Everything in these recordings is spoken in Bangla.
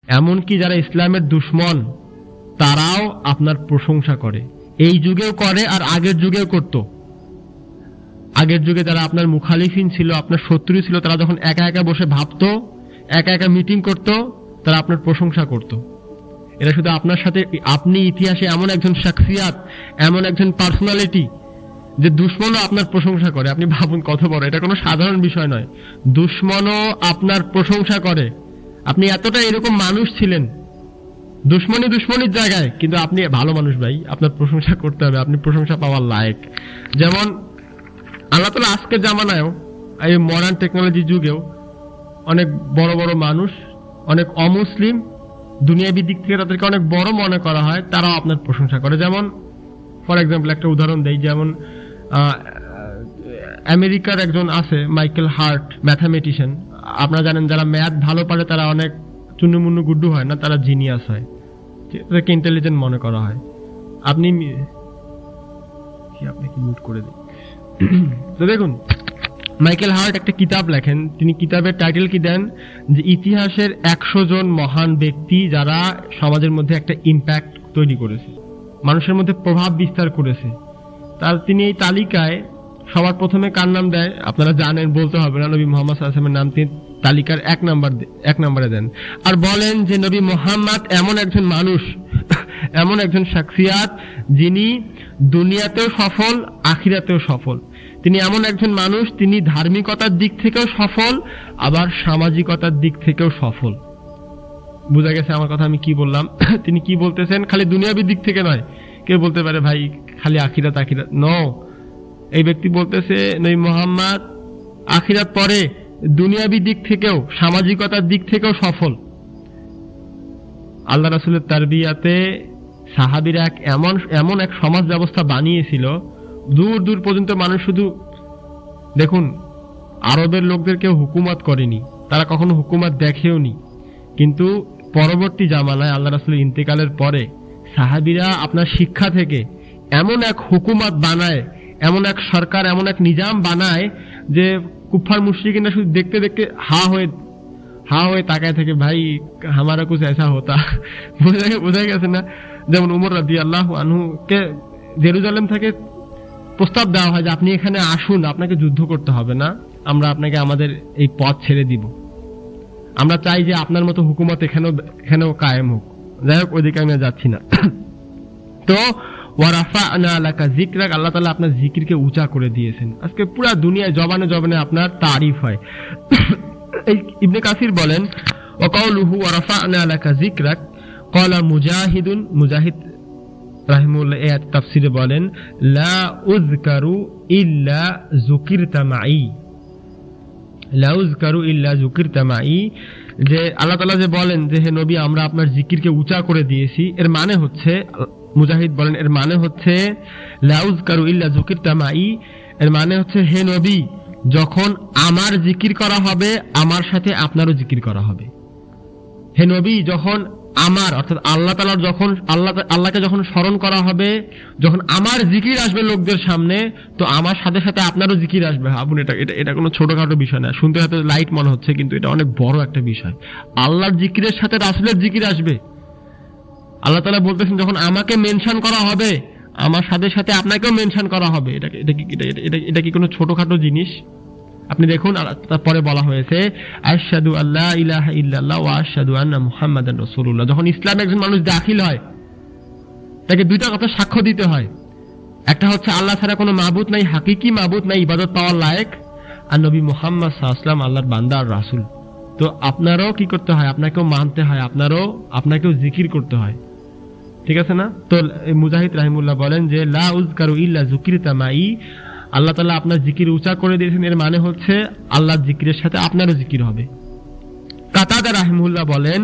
এমনকি যারা ইসলামের দুশমন তারাও আপনার প্রশংসা করে, এই যুগেও করে আর আগের যুগেও করত। আগের যুগে যারা আপনার মুখালিফিন ছিল, আপনার শত্রু ছিল, তারা যখন একা একা বসে ভাবতো, একা একা মিটিং করত, তারা আপনার প্রশংসা করত। এটা শুধু আপনার সাথে, আপনি ইতিহাসে এমন একজন শাখসিয়াত, এমন একজন পার্সোনালিটি যে দুশমনও আপনার প্রশংসা করে। আপনি ভাবুন কত বড়, এটা কোনো সাধারণ বিষয় নয়। দুশমনও আপনার প্রশংসা করে। আপনি এতটা এরকম মানুষ ছিলেন, দুশমনির জায়গায়, কিন্তু আপনি ভালো মানুষ ভাই, আপনার প্রশংসা করতে হবে, আপনি প্রশংসা পাওয়ার লায়ক। যেমন আল্লাহ তাআলা আজকের জামানায়ও, এই মডার্ন টেকনোলজি যুগেও অনেক বড় বড় মানুষ, অনেক অমুসলিম, দুনিয়াবি দিক থেকে তাদেরকে অনেক বড় মনে করা হয়, তারাও আপনার প্রশংসা করে। যেমন ফর এক্সাম্পল একটা উদাহরণ দেই, যেমন আমেরিকার একজন আছে মাইকেল হার্ট, ম্যাথামেটিশিয়ান। আপনারা জানেন যারা ম্যাথ ভালো পারে তারা অনেক চুন্নুমুন্নু গুড্ডু হয় না, তারা জিনিয়াস হয়, তাদেরকে ইন্টেলিজেন্ট মনে করা হয়। আপনি আপনাকে মিউট করে দিই। তো দেখুন, মাইকেল হার্ট একটা কিতাব লেখেন, তিনি কিতাবের টাইটেল কি দেন যে ইতিহাসের 100 জন মহান ব্যক্তি যারা সমাজের মধ্যে একটা ইম্প্যাক্ট তৈরি করেছে, মানুষের মধ্যে প্রভাব বিস্তার করেছে। তার তিনি এই তালিকায় সবার প্রথমে কার নাম দেয় আপনারা জানেন, বলতে হবে না, নবী মুহাম্মদ সাল্লাল্লাহু আলাইহি ওয়াসাল্লামের নাম তিনি তালিকার 1 নম্বরে দেন। আর বলেন যে নবী মুহাম্মদ এমন একজন মানুষ, এমন একজন শাখসিয়াত যিনি দুনিয়াতেও সফল, আখিরাতেও সফল। তিনি এমন একজন মানুষ, তিনি ধার্মিকতার দিক থেকেও সফল, আবার সামাজিকতার দিক থেকেও সফল। বুঝা গেছে আমার কথা আমি কি বললাম? তিনি কি বলতেছেন, খালি দুনিয়াবি দিক থেকে নয়। কেউ বলতে পারে ভাই খালি আখিরাত, নো, এই ব্যক্তি বলতেছে নবী মুহাম্মদ আখিরাত পরে, দুনিয়াবি দিক থেকেও, সামাজিকতার দিক থেকেও সফল। আল্লাহ রাসূলের তারবিয়াতে সাহাবীরা এমন এক সমাজ ব্যবস্থা বানিয়েছিল, দূর দূর পর্যন্ত মানুষ শুধু দেখুন, আরবের লোকদের কেউ হুকুমত করেনি, তারা কখনো হুকুমত দেখেও নি, কিন্তু পরবর্তী জামানায় আল্লাহ রাসূলের ইন্তেকালের পরে সাহাবীরা আপনার শিক্ষা থেকে এমন এক হুকুমত বানায়, এমন এক সরকার, এমন এক নিজাম বানায় যে কুফার মুশরিকিনরা শুধু দেখতে দেখতে হা হয়ে তাকায় থেকে, ভাই হামারা কুছ ऐसा होता। বোঝা গেছে না? যেমন উমর রাদিয়াল্লাহু আনহুকে জেরুজালেম থেকে প্রস্তাব দেওয়া হয় যে আপনি এখানে আসুন, আপনাকে যুদ্ধ করতে হবে না, আমরা আপনাকে আমাদের এই পথ ছেড়ে দিব, আমরা চাই যে আপনার মতো হুকুমত এখানেও কায়েম হোক। যাই হোক, ওইদিকে আমি যাচ্ছি না। তো ওয়ারাফা'না লাকা যিকরাক, আল্লাহ তাআলা আপনার জিকিরকে উঁচা করে দিয়েছেন। আজকে পুরো দুনিয়ায় জবানে জবানে আপনার তারিফ হয়। এই ইবনে কাসির বলেন, ওয়া কাউলুহু ওয়ারাফা'না লাকা যিকরাক, ক্বালা মুজাহিদ রাহিমাহুল্লাহ এই তাফসিরে বলেন, লা উযকারু ইল্লা যুকিরতা মাই, লা উযকারু ইল্লা যুকিরতা মাই, যে আল্লাহ তাআলা যে বলেন যে হে নবী আমরা আপনার জিকিরকে উঁচা করে দিয়েছি, এর মানে হচ্ছে, মুজাহিদ বলেন এর মানে হচ্ছে লা উযকারু ইল্লা যুকিরতা মাই, এর মানে হচ্ছে হে নবী যখন আমার জিকির করা হবে আমার সাথে আপনারও জিকির করা হবে। হে নবী যখন আমার, অর্থাৎ আল্লাহ তাআলার যখন আল্লাহকে যখন স্মরণ করা হবে, যখন আমার জিকির আসবে লোকদের সামনে, তো আমার সাথে সাথে আপনারও জিকির আসবে। ভাবুন, এটা কোনো ছোটখাটো বিষয় না, শুনতে হয়তো লাইট মনে হচ্ছে, কিন্তু এটা অনেক বড় একটা বিষয়। আল্লাহর জিকিরের সাথে রাসূলের জিকির আসবে। আল্লাহ তাআলা বলতেছেন যখন আমাকে মেনশন করা হবে, আমার সাথে সাথে আপনাকেও মেনশন করা হবে। এটা কি কোনো ছোটখাটো জিনিস? আপনি দেখুন, তারপরে বলা হয়েছে আশহাদু আল্লা ইলাহা ইল্লাল্লাহ ওয়া আশহাদু আন্না মুহাম্মাদান রাসূলুল্লাহ। যখন ইসলামে একজন মানুষ দাখিল হয়, তাকে দুইটা কথা সাক্ষ্য দিতে হয়। একটা হচ্ছে আল্লাহ ছাড়া কোনো মাবুদ নাই, হাকিকি মাবুদ নাই, ইবাদত পাওয়ার লায়েক, আর নবী মুহাম্মদ সাল্লাল্লাহু আলাইহি ওয়াসাল্লাম আল্লাহর বান্দা আর রাসূল। তো আপনারও কি করতে হয়, আপনাকেও মানতে হয়, আপনাকেও জিকির করতে হয়, ঠিক আছে না? তো মুজাহিদ রাহিমাহুল্লাহ বলেন যে লা উযকারু ইল্লা যুকিরতা মাই, আল্লাহ তাআলা আপনার জিকির উঁচা করে দিয়েছেন, এর মানে হচ্ছে আল্লাহর জিকিরের সাথে আপনারও জিকির হবে। কাতাদা রাহিমাহুল্লাহ বলেন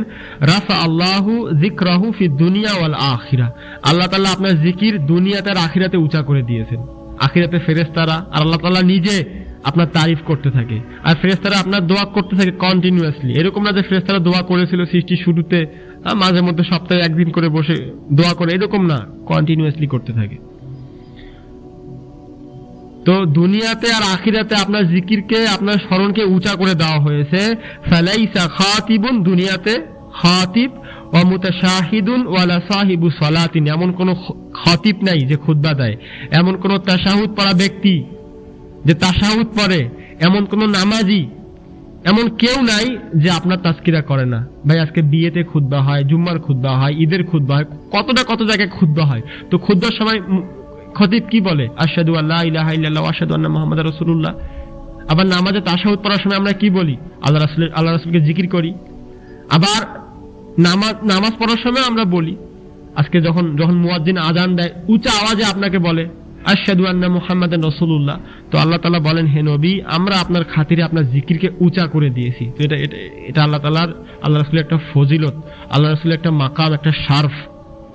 রাফা আল্লাহু যিকরাহু ফিদ দুনিয়া ওয়াল আখিরা, আল্লাহ তাআলা আপনার জিকির দুনিয়াতে আর আখিরাতে উঁচা করে দিয়েছেন। আখিরাতে ফেরেশতারা আর আল্লাহ তাআলা নিজে আপনার তারিফ করতে থাকে, আর ফেরেশতারা আপনার দোয়া করতে থাকে কন্টিনিউয়াসলি। এরকম না যে ফেরেশতারা দোয়া করেছিল সৃষ্টির শুরুতে, মাঝে মধ্যে সপ্তাহে একদিন করে বসে দোয়া করে, এরকম না, কন্টিনিউয়াসলি করতে থাকে। তো দুনিয়াতে আর আখিরাতে আপনার জিকিরকে, আপনার স্মরণকে উঁচা করে দেওয়া হয়েছে। ফালাইসা খাতিবুন, দুনিয়াতে খাতিব ওয়া মুতাশাহিদুন ওয়ালা সাহিবু সালাতিন, এমন কোন খতিব নাই যে খুতবা দেয়, এমন কোন তাশাহুদ পড়া ব্যক্তি যে তাশাহুদ পড়ে, এমন কোন নামাজি, এমন কেউ নাই যে আপনার তাজকিরা করে না। ভাই আজকে বিয়েতে খুতবা হয়, জুম্মার খুতবা হয়, ঈদের খুতবা হয়, কত জায়গায় খুতবা হয়। তো খুতবার সময় খতিব কি বলে? আশহাদু আল্লা ইলাহা ইল্লাল্লাহ ওয়া আশহাদু আন্না মুহাম্মাদার রাসূলুল্লাহ। আবার নামাজে তাশাহুদ পড়ার সময় আমরা কি বলি? আল্লাহ রাসূলকে জিকির করি। আবার নামাজ পড়ার সময় আমরা বলি, আজকে যখন মুয়াজ্জিন আযান দেয় উচ্চ আওয়াজে আপনাকে বলে আশহাদু আন্না মুহাম্মাদান রাসূলুল্লাহ। তো আল্লাহ তাআলা বলেন, হে নবী, আমরা আপনার খাতিরে আপনার জিকিরকে উঁচা করে দিয়েছি। তো এটা আল্লাহ রাসূলের একটা ফজিলত, আল্লাহ রাসূলের একটা মাকাম, একটা শারফ,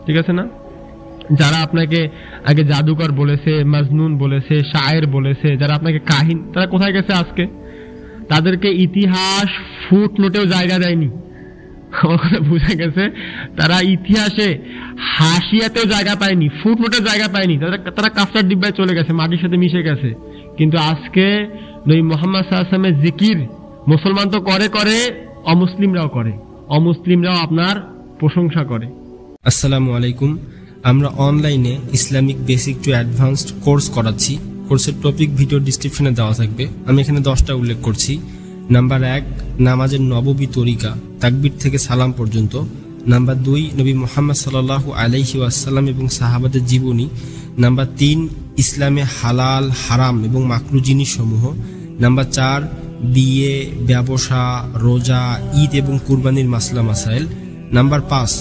ঠিক আছে না? যারা আপনাকে আগে জাদুকর বলেছে, মাজনুন বলেছে, শায়ের বলেছে, যারা আপনাকে কাহিন, তারা কোথায় গেছে আজকে? তাদেরকে ইতিহাস ফুটনোটেও জায়গা দেয়নি। বুঝা গেছে, তারা ইতিহাসে হাসিয়াতেও জায়গা পায়নি, ফুটনোটের জায়গা পায়নি, তারা কাফটার ডিব্বায় চলে গেছে, মাটির সাথে মিশে গেছে। কিন্তু আজকে নবী মুহাম্মদ সাল্লাল্লাহু আলাইহি ওয়াসাল্লামের জিকির মুসলমান তো করে, অমুসলিমরাও করে, অমুসলিমরাও আপনার প্রশংসা করে। আসসালামু আলাইকুম। আমরা অনলাইনে Islamic basic to advanced course করাচ্ছি। কোর্সের টপিক ভিডিও ডিসক্রিপশনে দেওয়া থাকবে। আমি এখানে 10টা উল্লেখ করছি। নাম্বার 1, নামাজের নববী তরিকা, তাকবীর থেকে সালাম পর্যন্ত। নাম্বার 2, নবী মুহাম্মদ সাল্লাল্লাহু আলাইহি ওয়াসাল্লাম এবং সাহাবাদের জীবনী। নাম্বার 3, ইসলামে হালাল, হারাম এবং মাকরু জিনিসসমূহ। নাম্বার 4, বিয়ে, ব্যবসা, রোজা, ঈদ এবং কুরবানির মাসলা মাসাইল। নাম্বার 5,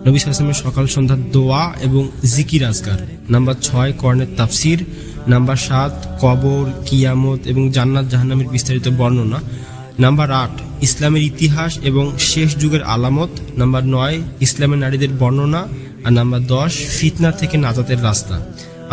নবী সাল্লাল্লাহু আলাইহি ওয়াসাল্লামের সকাল সন্ধ্যার দোয়া এবং জিকির আজকার। নাম্বার 6, কোরআনের তাফসীর। নাম্বার 7, কবর, কিয়ামত এবং জান্নাত জাহান্নামের বিস্তারিত বর্ণনা। নাম্বার 8, ইসলামের ইতিহাস এবং শেষ যুগের আলামত। নাম্বার 9, ইসলামের নারীদের বর্ণনা। আর নাম্বার 10, ফিতনা থেকে নাজাতের রাস্তা।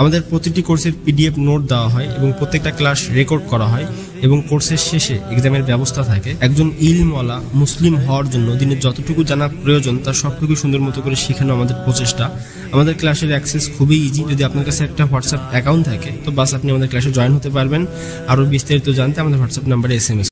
আমাদের প্রতিটি কোর্সের পিডিএফ নোট দেওয়া হয় এবং প্রত্যেকটা ক্লাস রেকর্ড করা হয় এবং কোর্সের শেষে এক্সামের ব্যবস্থা থাকে। একজন ইলমওয়ালা মুসলিম হওয়ার জন্য দিনের যতটুকু জানা প্রয়োজন তার সবটুকু সুন্দর মতো করে শেখানো আমাদের প্রচেষ্টা। আমাদের ক্লাসের অ্যাক্সেস খুবই ইজি। যদি আপনার কাছে একটা হোয়াটসঅ্যাপ অ্যাকাউন্ট থাকে তো বাস আপনি আমাদের ক্লাসে জয়েন হতে পারবেন। আরও বিস্তারিত জানতে আমাদের হোয়াটসঅ্যাপ নাম্বারে SMS